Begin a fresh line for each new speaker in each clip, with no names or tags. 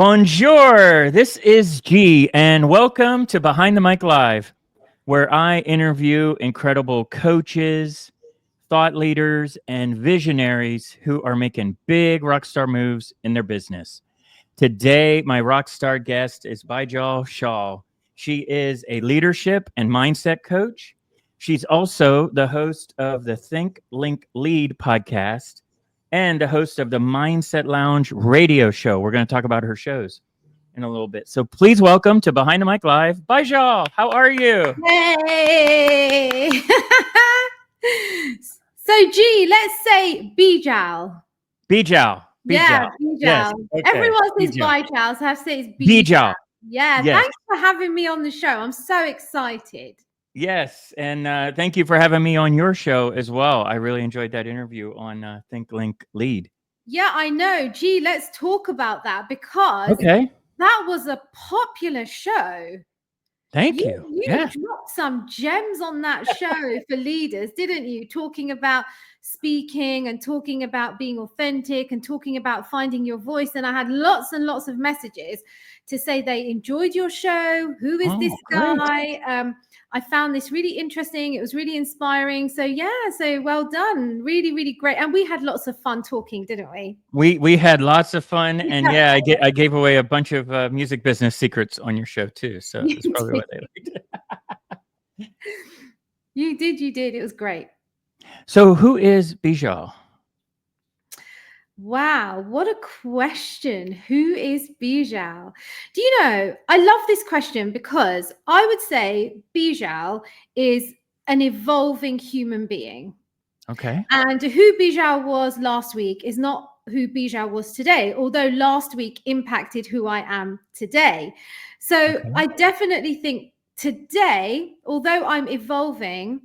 Bonjour, this is G, and welcome to Behind the Mic Live, where I interview incredible coaches, thought leaders, and visionaries who are making big rockstar moves in their business. Today, my rockstar guest is Bijal Shah. She is a leadership and mindset coach. She's also the host of the Think, Link, Lead podcast and the host of the Mindset Lounge radio show. We're going to talk about her shows in a little bit. So please welcome to Behind the Mic Live, Bijal. How are you?
Hey! So, G, let's say Bijal.
Bijal.
Yeah, Bijal.
Yes. Okay.
Everyone says Bijal, so I have to say it's
Bijal.
Bijal. Yeah,
Yes.
Thanks for having me on the show. I'm so excited.
Yes, and thank you for having me on your show as well. I really enjoyed that interview on Think, Link, Lead.
Yeah, I know. Gee, let's talk about that because that was a popular show.
Thank you.
You dropped some gems on that show for leaders, didn't you? Talking about speaking and talking about being authentic and talking about finding your voice. And I had lots and lots of messages to say they enjoyed your show. Who is this guy? I found this really interesting. It was really inspiring. So so well done. Really, really great. And we had lots of fun talking, didn't we?
We had lots of fun. And I gave away a bunch of music business secrets on your show too. So that's probably what they liked.
You did. It was great.
So who is Bijal?
Wow, what a question. Who is Bijal? Do you know, I love this question because I would say Bijal is an evolving human being.
Okay.
And who Bijal was last week is not who Bijal was today, although last week impacted who I am today. So I definitely think today, although I'm evolving,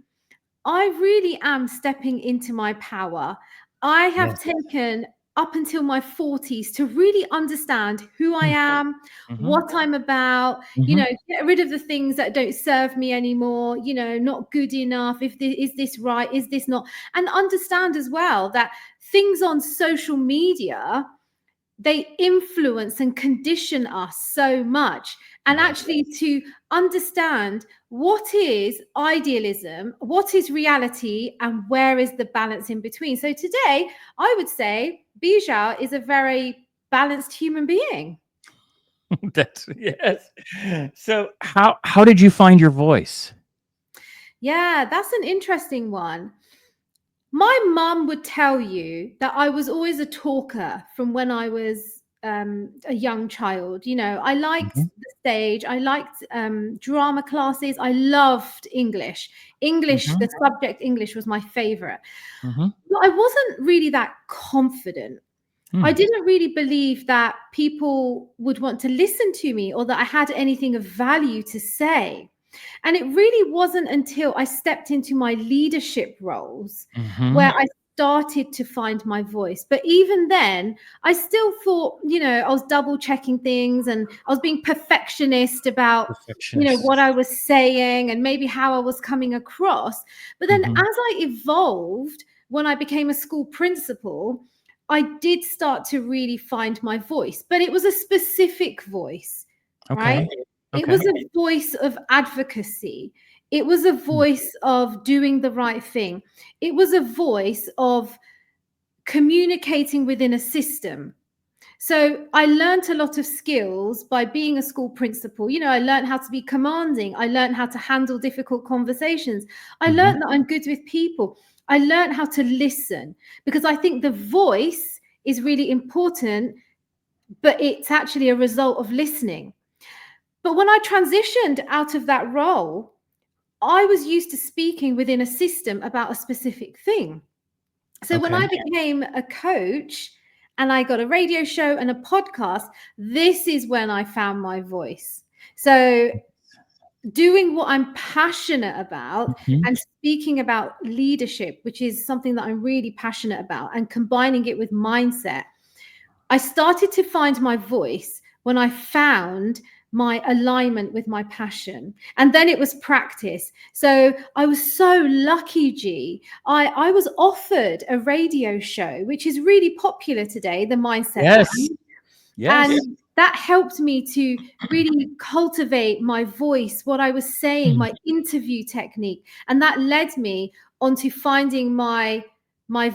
I really am stepping into my power. I have taken up until my 40s to really understand who I am, what I'm about, get rid of the things that don't serve me anymore, not good enough. Is this right? Is this not? And understand as well that things on social media, they influence and condition us so much. And actually to understand what is idealism, what is reality, and where is the balance in between. So today, I would say Bijal is a very balanced human being.
Yes. So how did you find your voice?
Yeah, that's an interesting one. My mum would tell you that I was always a talker from when I was a young child. I liked the stage. I liked drama classes. I loved English. The subject English was my favorite. But I wasn't really that confident. I didn't really believe that people would want to listen to me or that I had anything of value to say. And it really wasn't until I stepped into my leadership roles where I started to find my voice. But even then, I still thought, I was double checking things and I was being perfectionist about, what I was saying and maybe how I was coming across. But then as I evolved, when I became a school principal, I did start to really find my voice, but it was a specific voice, right? It was a voice of advocacy. It was a voice of doing the right thing. It was a voice of communicating within a system. So I learned a lot of skills by being a school principal. I learned how to be commanding. I learned how to handle difficult conversations. I learned that I'm good with people. I learned how to listen because I think the voice is really important, but it's actually a result of listening. But when I transitioned out of that role, I was used to speaking within a system about a specific thing. So when I became a coach and I got a radio show and a podcast, this is when I found my voice. So doing what I'm passionate about and speaking about leadership, which is something that I'm really passionate about, and combining it with mindset, I started to find my voice when I found my alignment with my passion. And then it was practice. So I was so lucky, G. I was offered a radio show, which is really popular today, the Mindset.
Yes.
And that helped me to really cultivate my voice, what I was saying, my interview technique. And that led me onto finding my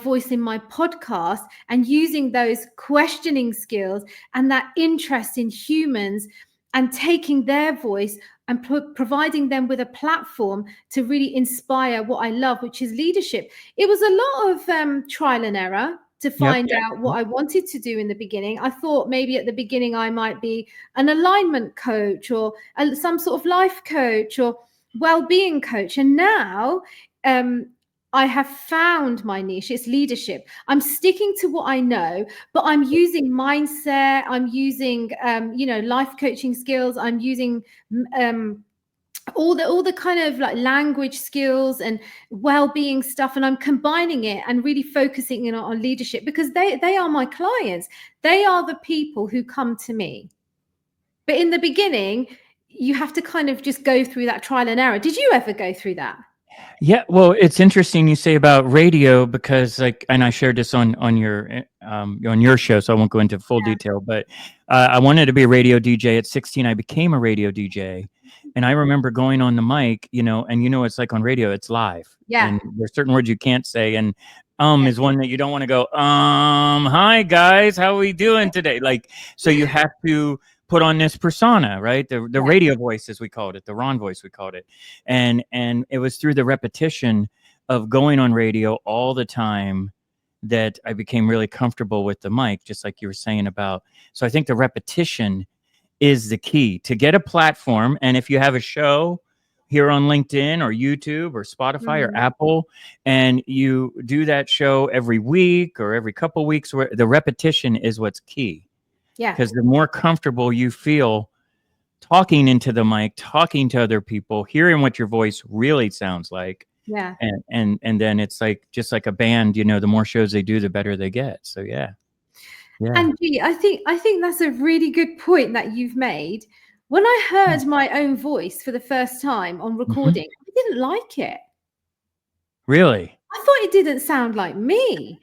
voice in my podcast and using those questioning skills and that interest in humans and taking their voice and providing them with a platform to really inspire what I love, which is leadership. It was a lot of trial and error to find out what I wanted to do in the beginning. I thought maybe at the beginning I might be an alignment coach or some sort of life coach or well-being coach. And now I have found my niche. It's leadership. I'm sticking to what I know, but I'm using mindset. I'm using, life coaching skills. I'm using all the kind of like language skills and well-being stuff, and I'm combining it and really focusing in on leadership, because they are my clients. They are the people who come to me. But in the beginning, you have to kind of just go through that trial and error. Did you ever go through that?
Yeah, well, it's interesting you say about radio, because and I shared this on your show, so I won't go into full detail, but I wanted to be a radio DJ at 16. I became a radio DJ, and I remember going on the mic, and it's like on radio, it's live.
Yeah.
And there's certain words you can't say, and is one that you don't want to go, hi guys, how are we doing today? So you have to put on this persona, right? The radio voice, as we called it, the Ron voice, we called it. And it was through the repetition of going on radio all the time that I became really comfortable with the mic, just like you were saying about. So I think the repetition is the key to get a platform. And if you have a show here on LinkedIn or YouTube or Spotify or Apple, and you do that show every week or every couple weeks, where the repetition is what's key.
Yeah.
Because the more comfortable you feel talking into the mic, talking to other people, hearing what your voice really sounds like.
Yeah.
And then it's like, just like a band, the more shows they do, the better they get. So yeah.
And G, I think that's a really good point that you've made. When I heard my own voice for the first time on recording, I didn't like it.
Really?
I thought it didn't sound like me.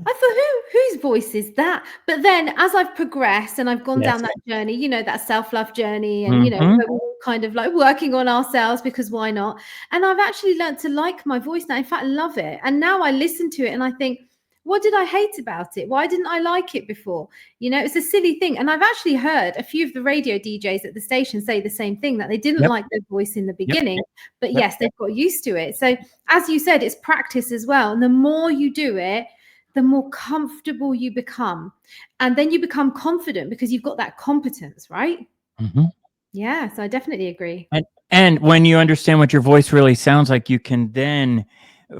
I thought, whose voice is that? But then as I've progressed and I've gone down that journey, that self-love journey, and, we're all kind of like working on ourselves, because why not? And I've actually learned to like my voice now. In fact, I love it. And now I listen to it and I think, what did I hate about it? Why didn't I like it before? It's a silly thing. And I've actually heard a few of the radio DJs at the station say the same thing, that they didn't like their voice in the beginning, but yes, they've got used to it. So as you said, it's practice as well. And the more you do it, the more comfortable you become. And then you become confident because you've got that competence, right? Yeah, so I definitely agree.
And when you understand what your voice really sounds like, you can then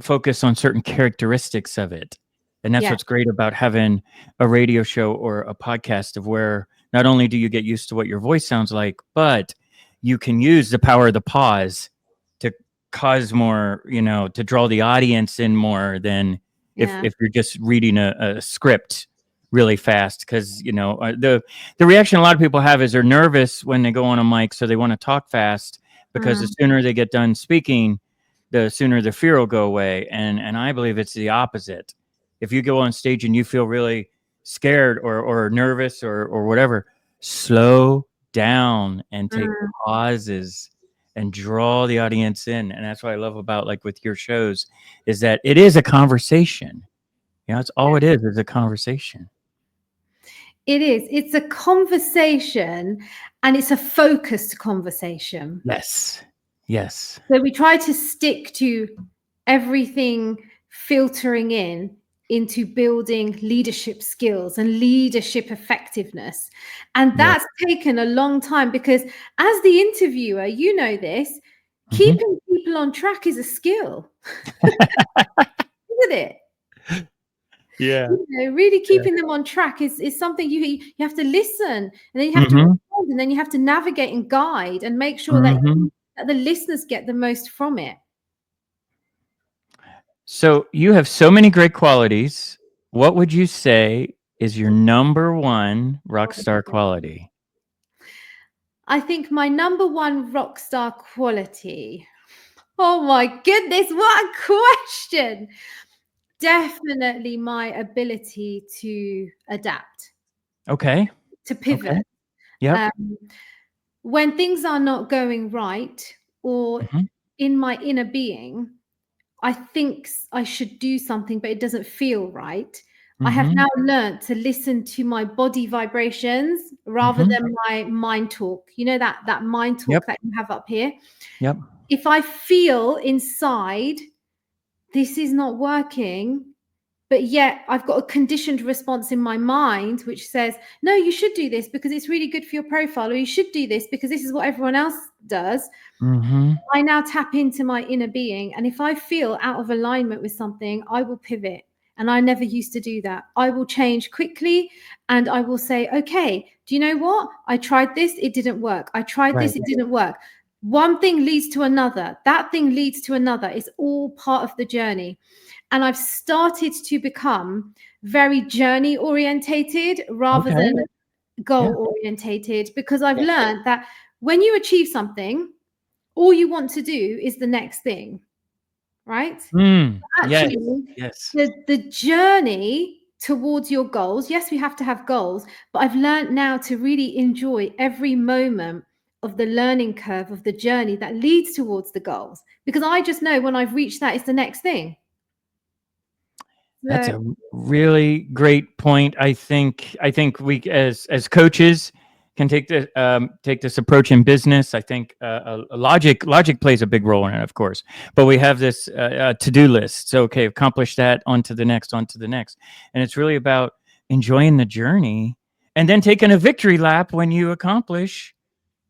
focus on certain characteristics of it. And that's what's great about having a radio show or a podcast, of where not only do you get used to what your voice sounds like, but you can use the power of the pause to cause more, to draw the audience in more than if you're just reading a script really fast. Because the reaction a lot of people have is they're nervous when they go on a mic, so they want to talk fast, because the sooner they get done speaking, the sooner the fear will go away. And I believe it's the opposite. If you go on stage and you feel really scared or nervous or whatever, slow down and take pauses and draw the audience in. And that's what I love about, like, with your shows, is that it is a conversation. It's all it is a conversation.
It is. It's a conversation, and it's a focused conversation.
Yes.
So we try to stick to everything filtering into building leadership skills and leadership effectiveness. And that's taken a long time, because as the interviewer, you know this, keeping people on track is a skill. Isn't it?
Yeah.
Really keeping them on track is something you have to listen, and then you have to respond, and then you have to navigate and guide and make sure that the listeners get the most from it.
So you have so many great qualities. What would you say is your number one rock star quality?
I think my number one rock star quality. Oh my goodness, what a question. Definitely my ability to adapt.
Okay.
To pivot.
Yep.
When things are not going right, or
Mhm.
in my inner being, I think I should do something, but it doesn't feel right. I have
Mhm.
now learned to listen to my body vibrations rather
Mhm.
than my mind talk. You know, that mind
Yep.
talk that you have up here.
Yep.
If I feel inside this is not working, but yet I've got a conditioned response in my mind which says, no, you should do this because it's really good for your profile, or you should do this because this is what everyone else does.
Mhm.
I now tap into my inner being. And if I feel out of alignment with something, I will pivot. And I never used to do that. I will change quickly, and I will say, okay, do you know what? I tried this, it didn't work. I tried
Right.
this, it didn't work. One thing leads to another. That thing leads to another. It's all part of the journey. And I've started to become very journey orientated rather
Okay.
than
Yeah.
goal orientated, because I've
Yeah.
learned that when you achieve something, all you want to do is the next thing, right?
Yes.
Actually,
Yes.
the journey towards your goals, yes, we have to have goals, but I've learned now to really enjoy every moment of the learning curve of the journey that leads towards the goals, because I just know when I've reached that, it's the next thing.
That's
So,
a really great point. I think we as coaches can take this approach in business. I think logic plays a big role in it, of course. But we have this to-do list. So okay, accomplish that, on to the next, and it's really about enjoying the journey and then taking a victory lap when you accomplish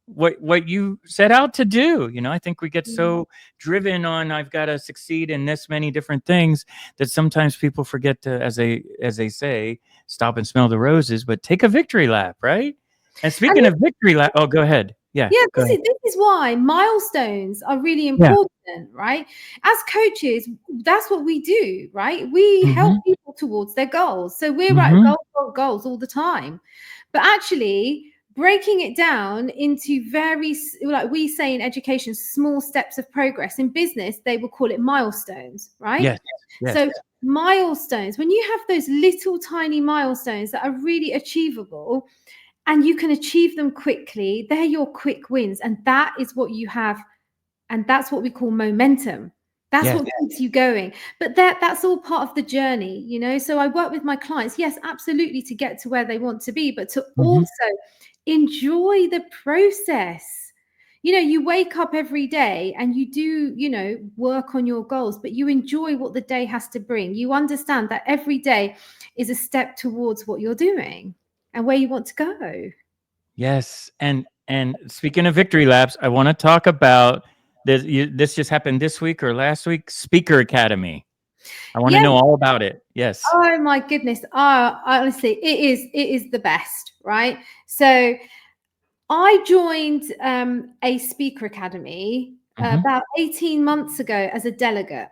what you set out to do. I think we get so driven on I've got to succeed in this many different things that sometimes people forget to, as they say, stop and smell the roses, but take a victory lap, right? And
and
speaking of victory lap, oh, go ahead. Yeah,
yeah,
go ahead.
this is why milestones are really
Yeah.
important, right? As coaches, that's what we do, right? We help
Mm-hmm.
people towards their goals. So we're at
Mm-hmm.
goals all the time. But actually, breaking it down into very, like we say in education, small steps of progress. In business, they will call it milestones, right?
Yes. Yes.
So milestones, when you have those little tiny milestones that are really achievable, and you can achieve them quickly, they're your quick wins. And that is what you have. And that's what we call momentum. That's
Yes.
what keeps you going. But that's all part of the journey, you know. So I work with my clients, yes, absolutely, to get to where they want to be, but to
Mm-hmm.
also enjoy the process. You know, you wake up every day and you do, work on your goals, but you enjoy what the day has to bring. You understand that every day is a step towards what you're doing and where you want to go.
Yes. And speaking of victory laps, I want to talk about this. This just happened this week or last week. Speaker Academy. I want to
Yes.
know all about it. Yes.
Oh my goodness. Honestly, it is the best, right? So I joined a speaker academy
Mm-hmm.
about 18 months ago as a delegate,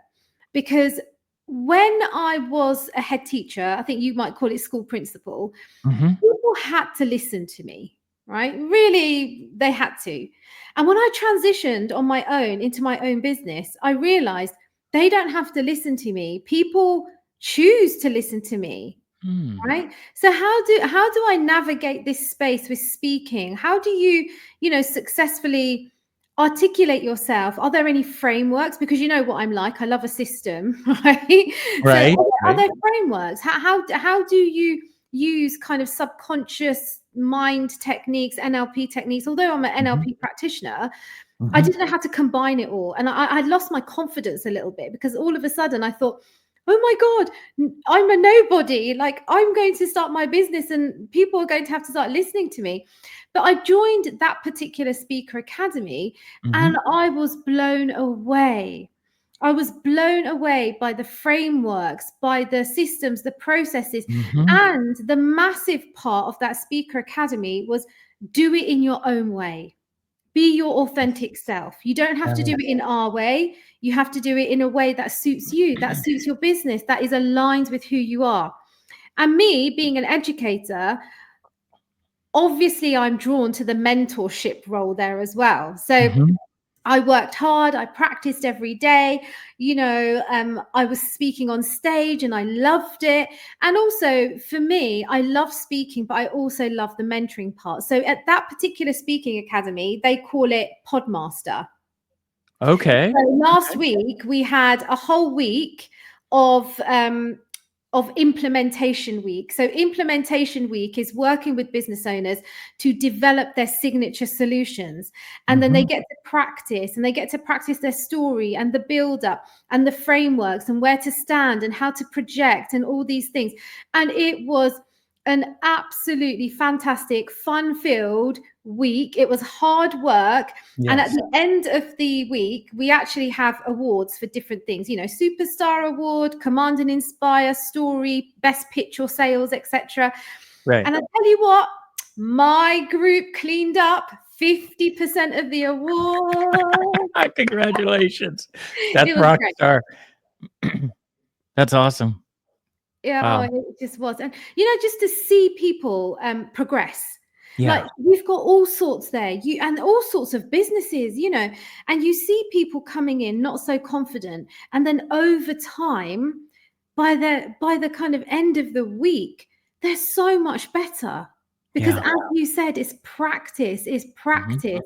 because when I was a head teacher, I think you might call it school principal,
Mm-hmm.
people had to listen to me, right? Really, they had to. And when I transitioned on my own into my own business, I realized they don't have to listen to me. People choose to listen to me,
Hmm.
right? So how do I navigate this space with speaking? How do you successfully articulate yourself? Are there any frameworks? Because you know what I'm like, I love a system, right? So
Right.
are
Right.
there frameworks? How do you use kind of subconscious mind techniques, NLP techniques? Although I'm an
Mm-hmm.
NLP practitioner, I
Mm-hmm.
didn't know how to combine it all. And I lost my confidence a little bit, because all of a sudden I thought, oh my God, I'm a nobody. Like, I'm going to start my business and people are going to have to start listening to me. But I joined that particular speaker academy
Mm-hmm.
and I was blown away. I was blown away by the frameworks, by the systems, the processes.
Mm-hmm.
And the massive part of that speaker academy was do it in your own way. Be your authentic self. You don't have to do it in our way. You have to do it in a way that suits you, that suits your business, that is aligned with who you are. And me being an educator, obviously I'm drawn to the mentorship role there as well. So
Mm-hmm.
I worked hard, I practiced every day, I was speaking on stage and I loved it. And also for me, I love speaking, but I also love the mentoring part. So at that particular speaking academy, they call it Podmaster.
Okay.
So last week we had a whole week of implementation week. So implementation week is working with business owners to develop their signature solutions. And then they get to practice, and they get to practice their story and the build up and the frameworks and where to stand and how to project and all these things. And it was an absolutely fantastic, fun-filled week. It was hard work. And at
Yes.
the end of the week, we actually have awards for different things, superstar award, command and inspire, story, best pitch or sales, etc.
Right.
And I tell you what, my group cleaned up 50% of the award.
Congratulations. That's
It was
rock
great.
star. That's awesome.
Yeah,
Wow.
it just was. And just to see people progress.
Yeah.
Like we've got all sorts there, and all sorts of businesses, and you see people coming in not so confident, and then over time, by the kind of end of the week, they're so much better. Because
Yeah.
as you said, it's practice,
Mhm.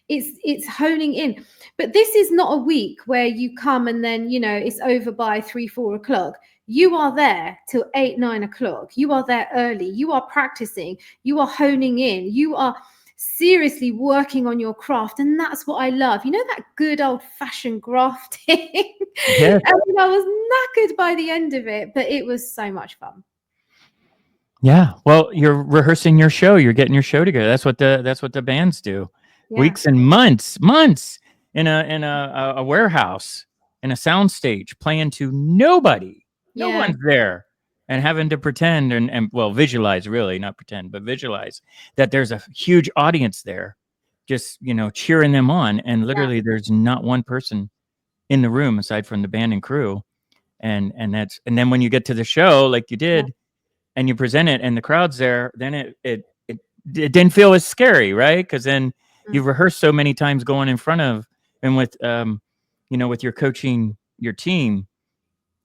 it's honing in. But this is not a week where you come and then it's over by 3-4 o'clock. You are there till 8-9 o'clock. You are there early. You are practicing. You are honing in. You are seriously working on your craft. And that's what I love. That good old fashioned grafting.
Yes.
I mean, I was knackered by the end of it, but it was so much fun.
Yeah. Well, you're rehearsing your show. You're getting your show together. That's what the bands do.
Yeah.
Weeks and months in a warehouse, in a soundstage, playing to nobody. No
Yeah.
one's there, and having to pretend and well, visualize, really, not pretend, but visualize that there's a huge audience there, just cheering them on. And literally, there's not one person in the room aside from the band and crew. And then when you get to the show, like you did, and you present it and the crowd's there, then it didn't feel as scary, right? Because then you've rehearsed so many times going in front of, and with with your coaching your team,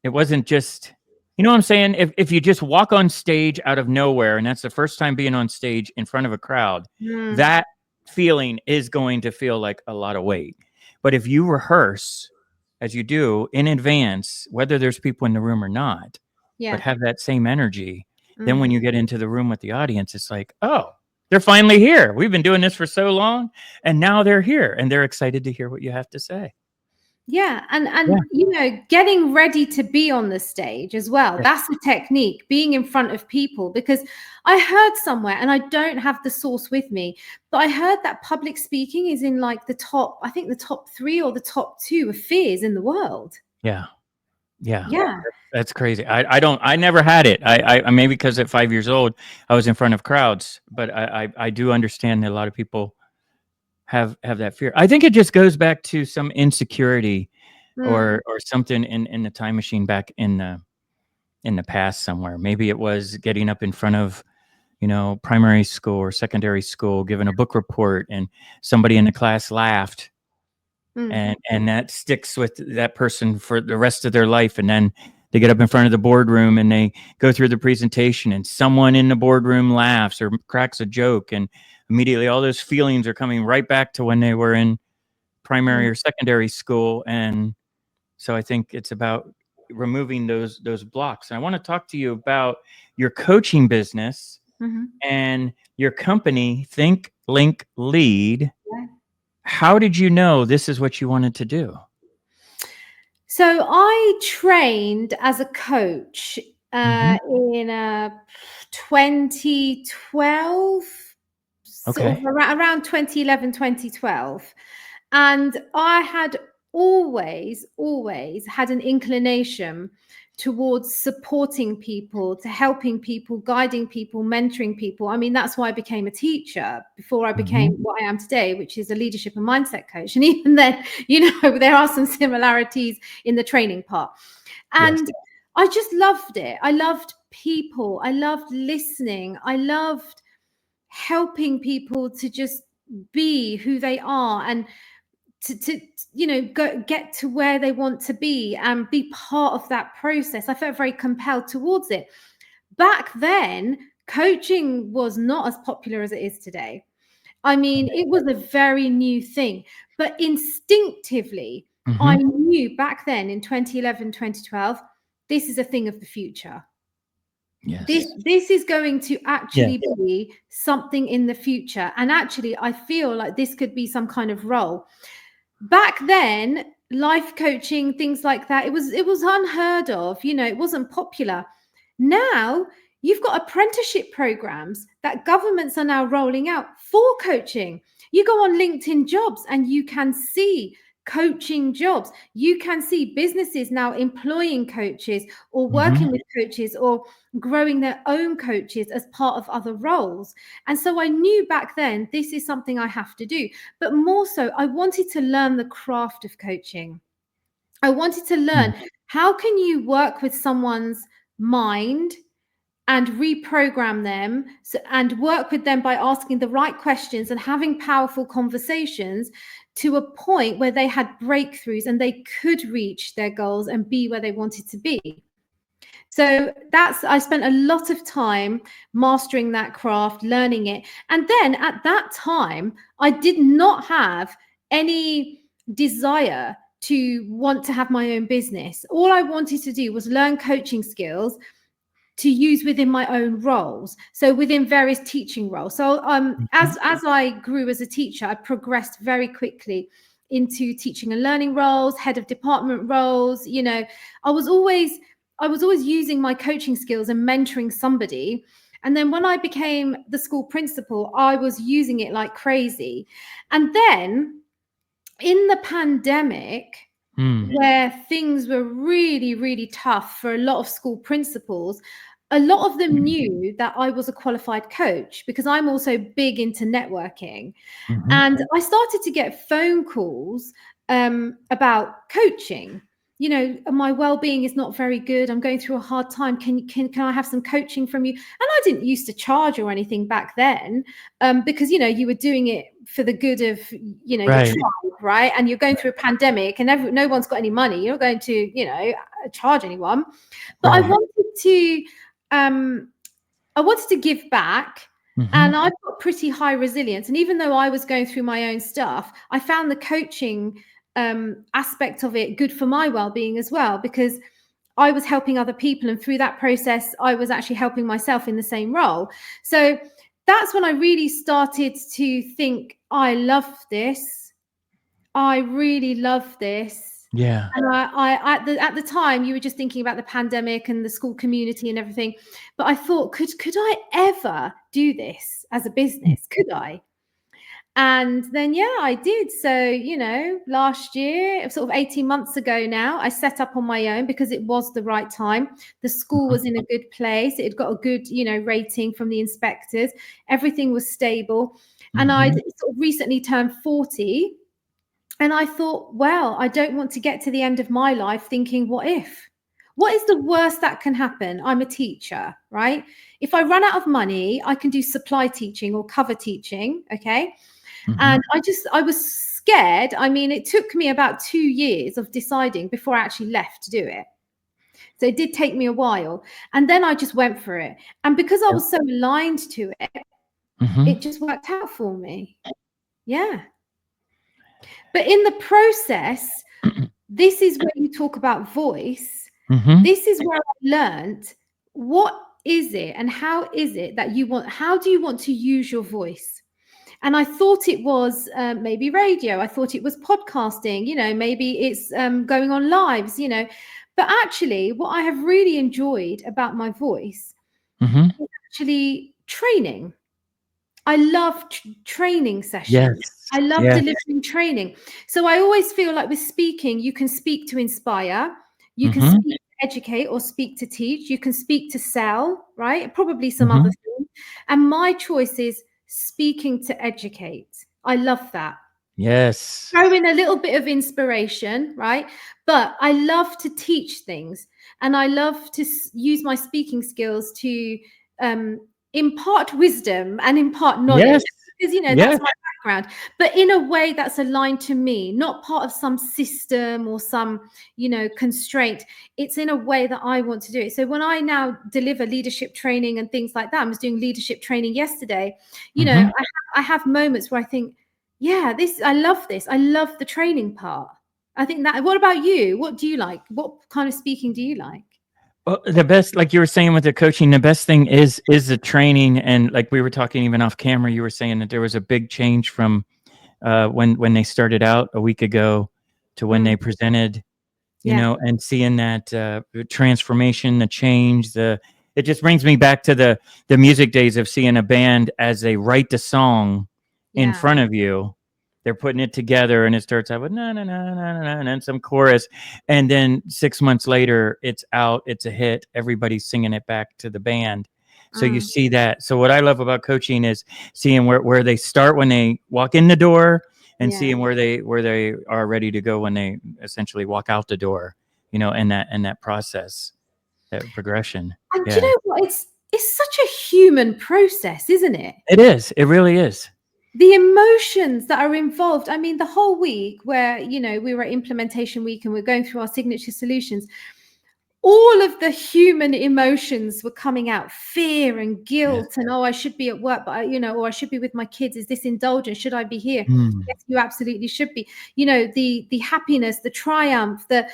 it wasn't just, what I'm saying, if you just walk on stage out of nowhere and that's the first time being on stage in front of a crowd, that feeling is going to feel like a lot of weight. But if you rehearse as you do in advance, whether there's people in the room or not, but have that same energy, then when you get into the room with the audience, it's like, oh, they're finally here. We've been doing this for so long, and now they're here, and they're excited to hear what you have to say.
Yeah, and getting ready to be on the stage as well.
Yeah.
That's a technique, being in front of people, because I heard somewhere, and I don't have the source with me, but I heard that public speaking is in like the top 3 or the top 2 of fears in the world.
Yeah.
Yeah.
That's crazy. I never had it. I maybe because at 5 years old, I was in front of crowds, but I do understand that a lot of people have that fear. I think it just goes back to some insecurity or something in the time machine back in the past somewhere. Maybe it was getting up in front of, primary school or secondary school, giving a book report, and somebody in the class laughed, and that sticks with that person for the rest of their life. And then they get up in front of the boardroom and they go through the presentation, and someone in the boardroom laughs or cracks a joke, and immediately all those feelings are coming right back to when they were in primary or secondary school. And so I think it's about removing those blocks. And I want to talk to you about your coaching business and your company, Think, Link, Lead. How did you know this is what you wanted to do?
So I trained as a coach in 2012, sort of around 2011, 2012. And I had always had an inclination towards supporting people, to helping people, guiding people, mentoring people. I mean, that's why I became a teacher before I became what I am today, which is a leadership and mindset coach. And even then, there are some similarities in the training part. And I just loved it. I loved people. I loved listening. I loved helping people to just be who they are and to get to where they want to be and be part of that process. I felt very compelled towards it. Back then, coaching was not as popular as it is today. I mean, it was a very new thing, but instinctively, I knew back then in 2011, 2012, this is a thing of the future.
Yes.
This is going to actually be something in the future. And actually, I feel like this could be some kind of role. Back then, life coaching, things like that, it was unheard of. It wasn't popular. Now you've got apprenticeship programs that governments are now rolling out for coaching. You go on LinkedIn Jobs and you can see coaching jobs. You can see businesses now employing coaches or working with coaches or growing their own coaches as part of other roles. And so I knew back then, this is something I have to do. But more so, I wanted to learn the craft of coaching. I wanted to learn how can you work with someone's mind and reprogram them and work with them by asking the right questions and having powerful conversations to a point where they had breakthroughs and they could reach their goals and be where they wanted to be. So I spent a lot of time mastering that craft, learning it. And then at that time, I did not have any desire to want to have my own business. All I wanted to do was learn coaching skills to use within my own roles, so within various teaching roles. So as I grew as a teacher, I progressed very quickly into teaching and learning roles, head of department roles. I was always using my coaching skills and mentoring somebody. And then when I became the school principal, I was using it like crazy. And then in the pandemic, where things were really, really tough for a lot of school principals, a lot of them knew that I was a qualified coach because I'm also big into networking. And I started to get phone calls about coaching. My well-being is not very good. I'm going through a hard time. Can I have some coaching from you? And I didn't used to charge or anything back then, because you were doing it for the good of your tribe, right? And you're going through a pandemic, and no one's got any money. You're not going to charge anyone. But I wanted to give back. And I've got pretty high resilience. And even though I was going through my own stuff, I found the coaching aspect of it good for my well-being as well, because I was helping other people, and through that process I was actually helping myself in the same role. So that's when I really started to think, I love this. I really love this.
Yeah.
And I at the time, you were just thinking about the pandemic and the school community and everything, but I thought, could I ever do this as a business? Could I? And then, I did. So, last year, sort of 18 months ago now, I set up on my own because it was the right time. The school was in a good place. It had got a good, rating from the inspectors. Everything was stable. And I sort of recently turned 40. And I thought, well, I don't want to get to the end of my life thinking, what if? What is the worst that can happen? I'm a teacher, right? If I run out of money, I can do supply teaching or cover teaching, okay? And I was scared. I mean, it took me about 2 years of deciding before I actually left to do it. So it did take me a while. And then I just went for it. And because I was so aligned to it, it just worked out for me. Yeah. But in the process, this is where you talk about voice. This is where I learned, what is it and how is it that how do you want to use your voice? And I thought it was maybe radio. I thought it was podcasting, maybe it's going on lives, But actually, what I have really enjoyed about my voice is actually training. I love training sessions. I love delivering training. So I always feel like with speaking, you can speak to inspire, you can speak to educate or speak to teach, you can speak to sell, right? Probably some other things. And my choice is speaking to educate. I love that.
Yes.
Throw in a little bit of inspiration, right? But I love to teach things, and I love to use my speaking skills to impart wisdom and impart knowledge. Because that's my background, but in a way that's aligned to me, not part of some system or some, constraint. It's in a way that I want to do it. So when I now deliver leadership training and things like that, I was doing leadership training yesterday,
Mhm.
I have moments where I think, yeah, I love this. I love the training part. I think that. What about you? What do you like? What kind of speaking do you like?
Well, the best, like you were saying with the coaching, the best thing is the training. And like we were talking even off camera, you were saying that there was a big change from when they started out a week ago to when they presented,
Yeah.
and seeing that transformation, the change, it just brings me back to the music days of seeing a band as they write the song in
Yeah.
front of you. They're putting it together and it starts out with na na na na na and then some chorus. And then 6 months later, it's out, it's a hit. Everybody's singing it back to the band. So you see that. So what I love about coaching is seeing where they start when they walk in the door and
Yeah.
seeing where they are ready to go when they essentially walk out the door, in that process, that progression.
And do you
Yeah,
know what? It's such a human process, isn't it?
it is. It really is.
The emotions that are involved. I mean, the whole week where, we were at implementation week and we're going through our signature solutions, all of the human emotions were coming out: fear and
Yes.
guilt, and I should be at work, but or I should be with my kids. Is this indulgent? Should I be here?
Mm.
Yes, you absolutely should be. The happiness, the triumph, the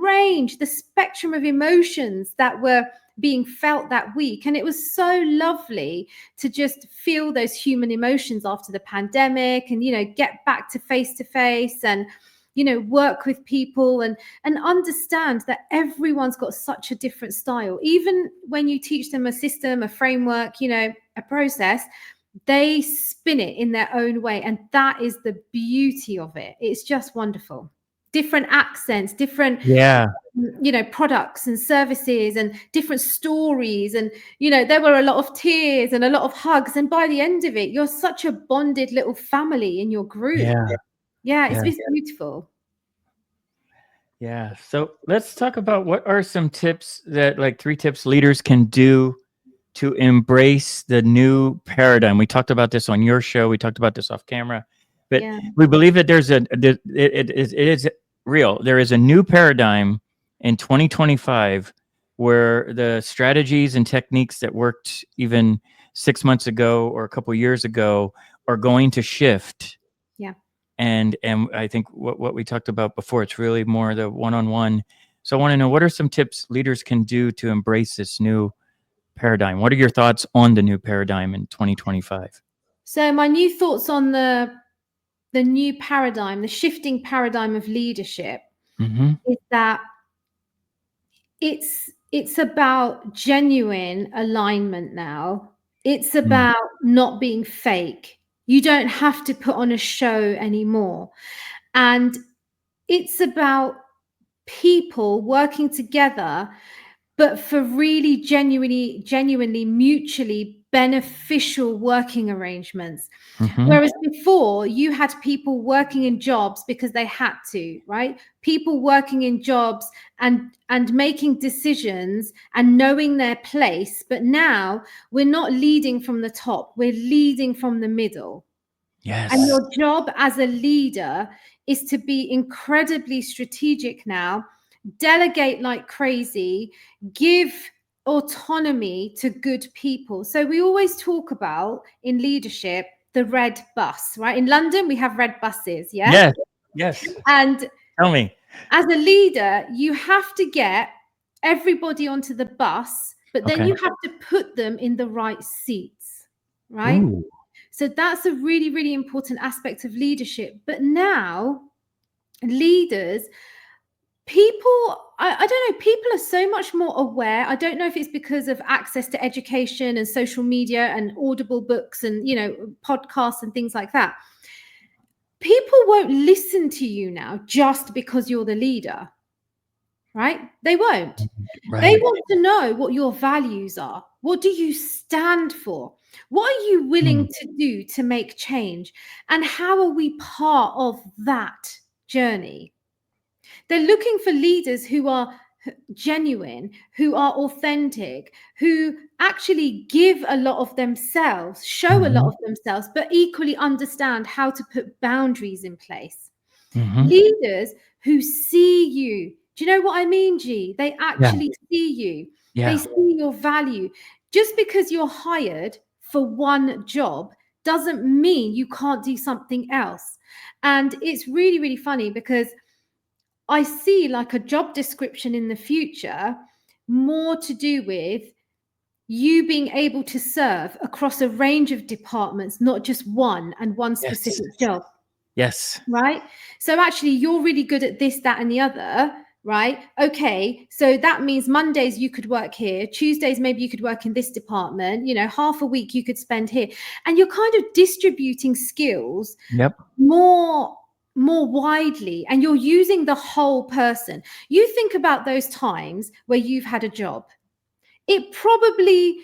range, the spectrum of emotions that were being felt that week. And it was so lovely to just feel those human emotions after the pandemic and, get back to face and, work with people and understand that everyone's got such a different style. Even when you teach them a system, a framework, a process, they spin it in their own way. And that is the beauty of it. It's just wonderful. Different accents, different,
Yeah.
products and services and different stories. And, there were a lot of tears and a lot of hugs. And by the end of it, you're such a bonded little family in your group.
Yeah.
Yeah,
Yeah.
it's beautiful.
Yeah. So let's talk about what are some tips like 3 tips leaders can do to embrace the new paradigm. We talked about this on your show. We talked about this off camera, but
Yeah.
we believe that it is real. There is a new paradigm in 2025 where the strategies and techniques that worked even 6 months ago or a couple years ago are going to shift.
Yeah.
And I think what we talked about before, it's really more the one-on-one. So I want to know, what are some tips leaders can do to embrace this new paradigm? What are your thoughts on the new paradigm in 2025?
So my new thoughts on the new paradigm, the shifting paradigm of leadership,
Mm-hmm.
is that it's about genuine alignment now. It's
Mm.
about not being fake. You don't have to put on a show anymore. And it's about people working together, but for really genuinely mutually beneficial working arrangements.
Mm-hmm.
Whereas before, you had people working in jobs because they had to, right? People working in jobs and making decisions and knowing their place. But now we're not leading from the top, we're leading from the middle. And
Yes.
your job as a leader is to be incredibly strategic now, delegate like crazy, give autonomy to good people. So we always talk about in leadership the red bus, right? In London, we have red buses, yeah?
Yes. Yes.
And
Tell me.
as a leader, you have to get everybody onto the bus, but then
Okay.
you have to put them in the right seats, right?
Ooh.
So that's a really, really important aspect of leadership. But now, leaders, I don't know, people are so much more aware. I don't know if it's because of access to education and social media and audible books and, podcasts and things like that. People won't listen to you now just because you're the leader, right? They won't. They
Right.
want to know what your values are. What do you stand for? What are you willing
Mm.
to do to make change? And how are we part of that journey? They're looking for leaders who are genuine, who are authentic, who actually give a lot of themselves, show a lot of themselves, but equally understand how to put boundaries in place. Leaders who see you. Do you know what I mean, G? They actually see you. They see your value. Just because you're hired for one job doesn't mean you can't do something else. And it's really, really funny because I see like a job description in the future more to do with you being able to serve across a range of departments, not just one and one specific job.
Yes.
Right. So actually, you're really good at this, that, and the other. Right. Okay. So that means Mondays you could work here. Tuesdays, maybe you could work in this department. You know, half a week you could spend here. And you're kind of distributing skills more widely, and you're using the whole person. You think about those times where you've had a job. It probably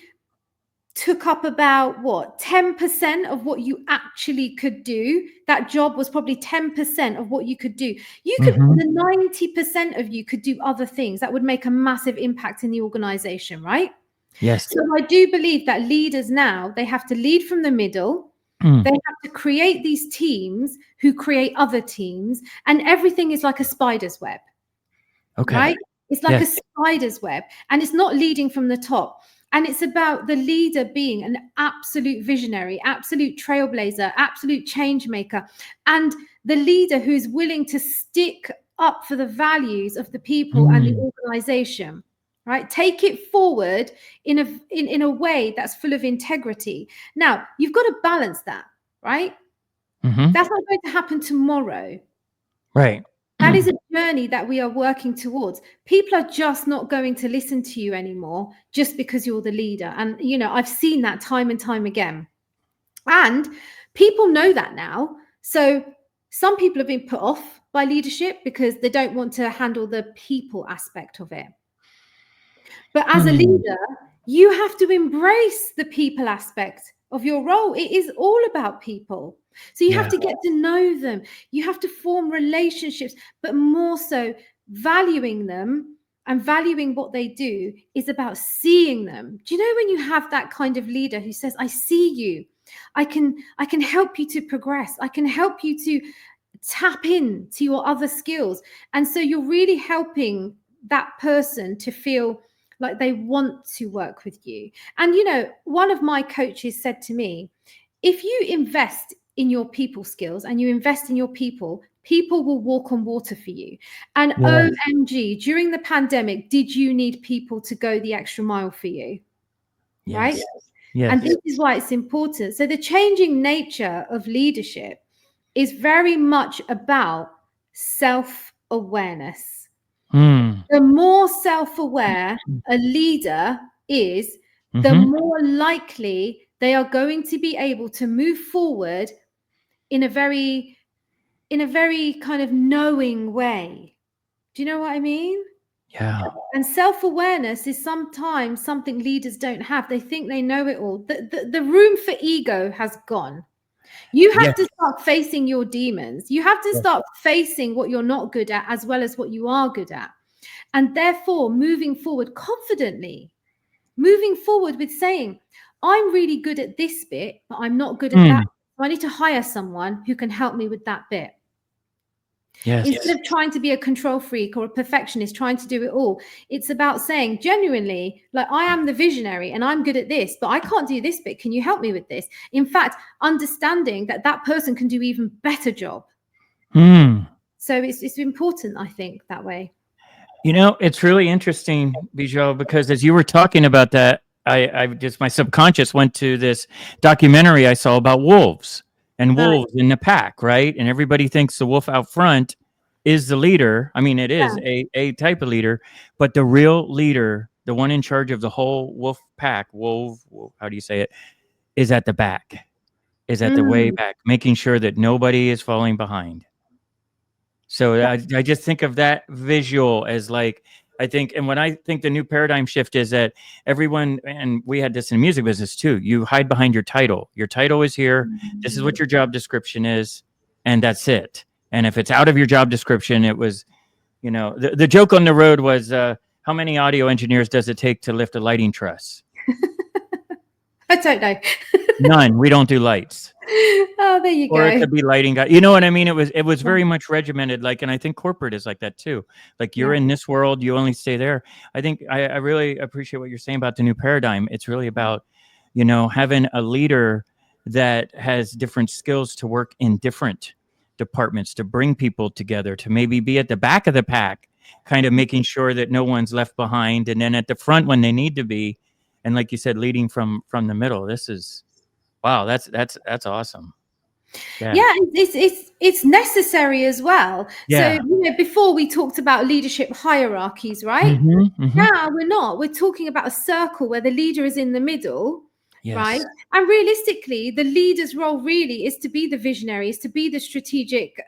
took up about 10% of what you actually could do. That job was probably 10% of what you could do. You could the 90% of you could do other things that would make a massive impact in the organization, right?
Yes.
So I do believe that leaders now, they have to lead from the middle. They have to create these teams who create other teams, and everything is like a spider's web.
Okay.
Right? It's like a spider's web, and it's not leading from the top. And it's about the leader being an absolute visionary, absolute trailblazer, absolute change maker, and the leader who's willing to stick up for the values of the people and the organization, right? Take it forward in a way that's full of integrity. Now, you've got to balance that, right? That's not going to happen tomorrow.
Right.
That is a journey that we are working towards. People are just not going to listen to you anymore just because you're the leader. And, you know, I've seen that time and time again. And people know that now. So some people have been put off by leadership because they don't want to handle the people aspect of it. But as a leader, you have to embrace the people aspect of your role. It is all about people. So you have to get to know them. You have to form relationships, but more so valuing them and valuing what they do is about seeing them. Do you know when you have that kind of leader who says, I see you, I can help you to progress. I can help you to tap into your other skills. And so you're really helping that person to feel like they want to work with you. And, you know, one of my coaches said to me, if you invest in your people skills and you invest in your people, people will walk on water for you. And OMG, during the pandemic, did you need people to go the extra mile for you? Right?
Yes.
And this is why it's important. So the changing nature of leadership is very much about self-awareness. The more self-aware a leader is, the more likely they are going to be able to move forward in a very kind of knowing way. Do you know what I mean?
Yeah.
And self-awareness is sometimes something leaders don't have. They think they know it all. The room for ego has gone. You have to start facing your demons. You have to start facing what you're not good at as well as what you are good at. And therefore, moving forward confidently, moving forward with saying, I'm really good at this bit, but I'm not good at that. So I need to hire someone who can help me with that bit. Instead of trying to be a control freak or a perfectionist, trying to do it all, it's about saying genuinely, like, I am the visionary and I'm good at this, but I can't do this bit. Can you help me with this? In fact, understanding that that person can do even better job. So it's important, I think, that way.
You know, it's really interesting, Bijal, because as you were talking about that, I just, my subconscious went to this documentary I saw about wolves and wolves in the pack, right? And everybody thinks the wolf out front is the leader. I mean, it is a type of leader, but the real leader, the one in charge of the whole wolf pack, wolf, how do you say it, is at the back, is at the way back, making sure that nobody is falling behind. So I just think of that visual as like, I think, and when I think the new paradigm shift is that everyone, and we had this in the music business too, you hide behind your title. Your title is here. This is what your job description is. And that's it. And if it's out of your job description, it was, you know, the joke on the road was, how many audio engineers does it take to lift a lighting truss?
I don't know.
None. We don't do lights.
Oh, there you
Or it
go.
could be lighting guy. You know what I mean? It was very much regimented. Like, and I think corporate is like that too. Like you're
Yeah.
in this world, you only stay there. I think I really appreciate what you're saying about the new paradigm. It's really about, you know, having a leader that has different skills to work in different departments, to bring people together, to maybe be at the back of the pack, kind of making sure that no one's left behind, and then at the front when they need to be. And like you said, leading from the middle. This is wow, that's awesome.
Yeah,
Yeah.
it's necessary as well. So,
Yeah.
you know, before we talked about leadership hierarchies, right?
Mhm, mhm.
Now we're not. We're talking about a circle where the leader is in the middle, right?
Yes.
And realistically, the leader's role really is to be the visionary, is to be the strategic,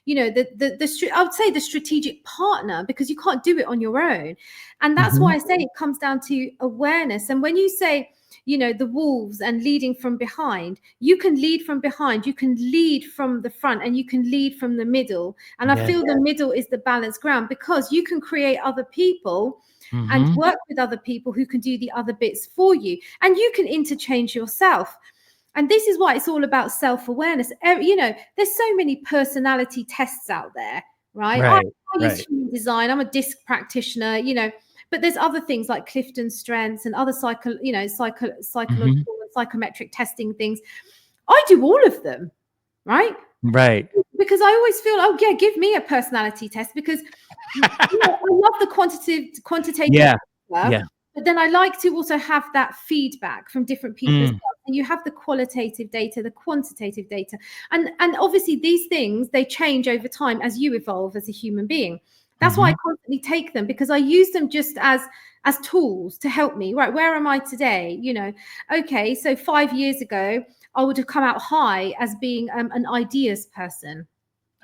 you know, I would say the strategic partner, because you can't do it on your own. And that's why I say it comes down to awareness. And when you say, you know, the wolves and leading from behind, you can lead from behind, you can lead from the front, and you can lead from the middle. And I
Yes.
feel the middle is the balanced ground, because you can create other people and
Mhm.
work with other people who can do the other bits for you, and you can interchange yourself. And this is why it's all about self-awareness. You know, there's so many personality tests out there, right? I
Right,
use
right.
human design, I'm a disc practitioner, you know, but there's other things like Clifton Strengths and other psychological
Mhm.
and psychometric testing things. I do all of them, right?
Right.
Because I always feel, oh yeah, give me a personality test, because you know, I love the quantitative
Yeah,
work,
yeah.
but then I like to also have that feedback from different people as
Mm,
well. And you have the qualitative data, the quantitative data, and obviously these things, they change over time as you evolve as a human being. That's why I
mhm.
constantly take them, because I use them just as tools to help me. Right, where am I today? You know, okay, so 5 years ago I would have come out high as being an ideas person.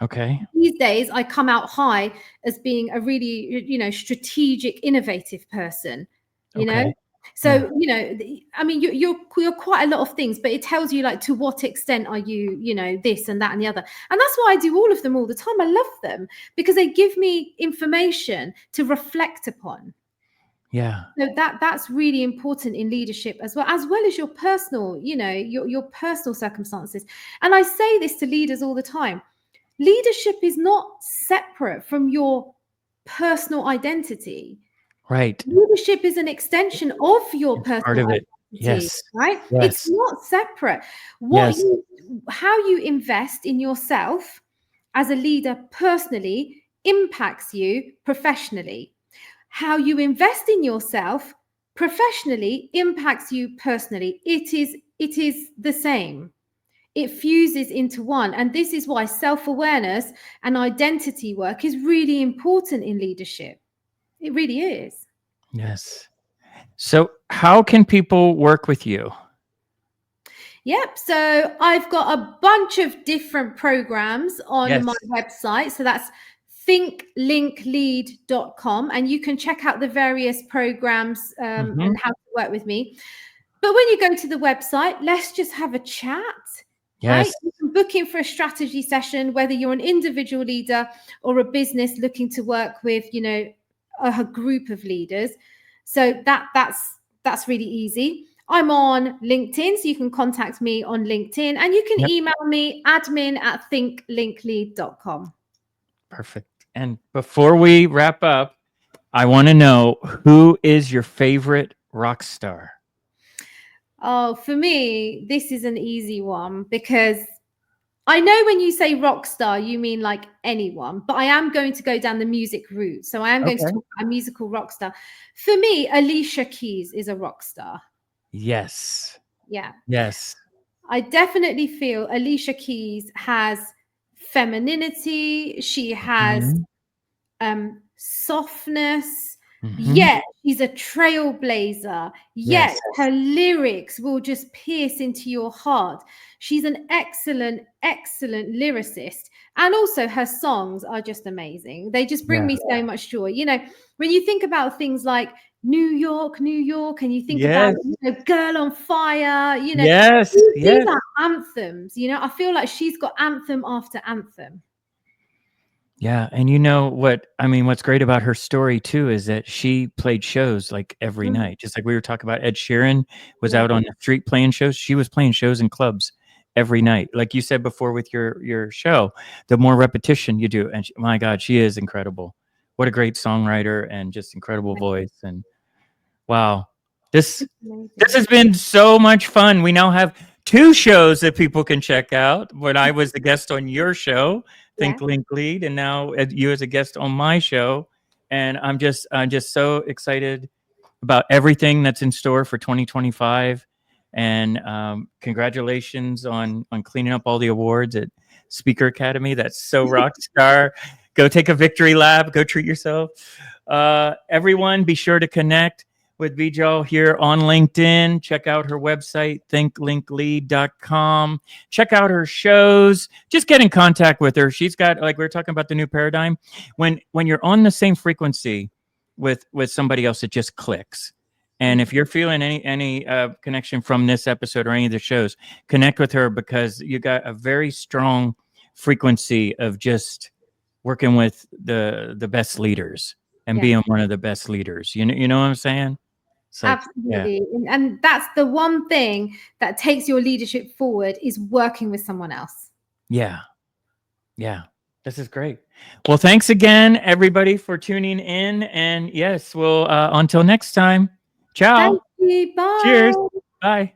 Okay.
These days I come out high as being a really, you know, strategic, innovative person, you know.
Okay. Yeah.
So, you know, I mean, you're quite a lot of things, but it tells you like to what extent are you, you know, this and that and the other. And that's why I do all of them all the time. I love them because they give me information to reflect upon.
Yeah.
So that's really important in leadership, as well as your personal, you know, your personal circumstances. And I say this to leaders all the time. Leadership is not separate from your personal identity.
Right.
Leadership is an extension of your
It's part
personal
of it.
identity,
Yes.
right? It's
Yes.
not separate.
Yes.
How you invest in yourself as a leader personally impacts you professionally. How you invest in yourself professionally impacts you personally. It is the same. It fuses into one. And this is why self-awareness and identity work is really important in leadership. It really is.
Yes. So, how can people work with you?
Yep. So I've got a bunch of different programs on
Yes.
my website. So that's thinklinklead.com. And you can check out the various programs
Mhm.
and how to work with me. But when you go to the website, let's just have a chat, right?
Yes.
You can book in for a strategy session, whether you're an individual leader or a business looking to work with, you know, a group of leaders. So that's really easy. I'm on LinkedIn, so you can contact me on LinkedIn, and you can
Yep.
email me admin@thinklinklead.com.
Perfect. And before we wrap up, I want to know, who is your favorite rock star?
Oh, for me, this is an easy one, because I know when you say rock star, you mean like anyone, but I am going to go down the music route. So I am going to
Okay.
talk about a musical rock star. For me, Alicia Keys is a rock star.
Yes.
Yeah.
Yes.
I definitely feel Alicia Keys has femininity. She has
Mhm.
softness.
Mhm.
Yet she's a trailblazer. Yet
Yes.
her lyrics will just pierce into your heart. She's an excellent, excellent lyricist. And also her songs are just amazing. They just bring
Yeah.
me so much joy. You know, when you think about things like New York, New York, and you think about,
Yes.
you know, Girl on Fire, you know,
Yes.
these
Yes.
are anthems. You know, I feel like she's got anthem after anthem.
Yeah, and you know what I mean, what's great about her story too is that she played shows like every
Mm,
night. Just like we were talking about Ed Sheeran was
yeah,
out on the street playing shows. She was playing shows in clubs every night. Like you said before with your show, the more repetition you do, and my God, she is incredible. What a great songwriter and just incredible voice. And wow, this this
amazing.
has been so much fun. We now have two shows that people can check out. When I was the guest on your show,
Yeah,
Think Link Lead, and now you as a guest on my show. And I'm just so excited about everything that's in store for 2025. And congratulations on cleaning up all the awards at Speaker Academy. That's so rock star. Go take a victory lap. Go treat yourself. Everyone, be sure to connect with Bijal here on LinkedIn. Check out her website, thinklinklead.com. Check out her shows. Just get in contact with her. She's got, like we were talking about the new paradigm. When you're on the same frequency with somebody else, it just clicks. And
mm,
if you're feeling any connection from this episode or any of the shows, connect with her because you got a very strong frequency of just working with the best leaders and
yeah,
being one of the best leaders. You know what I'm saying? It's like, yeah,
absolutely. And that's the one thing that takes your leadership forward is working with someone else.
yeah, yeah. This is great. Well, thanks again, everybody, for tuning in. And yes, we'll until next time.
Thank
Ciao.
you.
Cheers.
Bye.
Bye.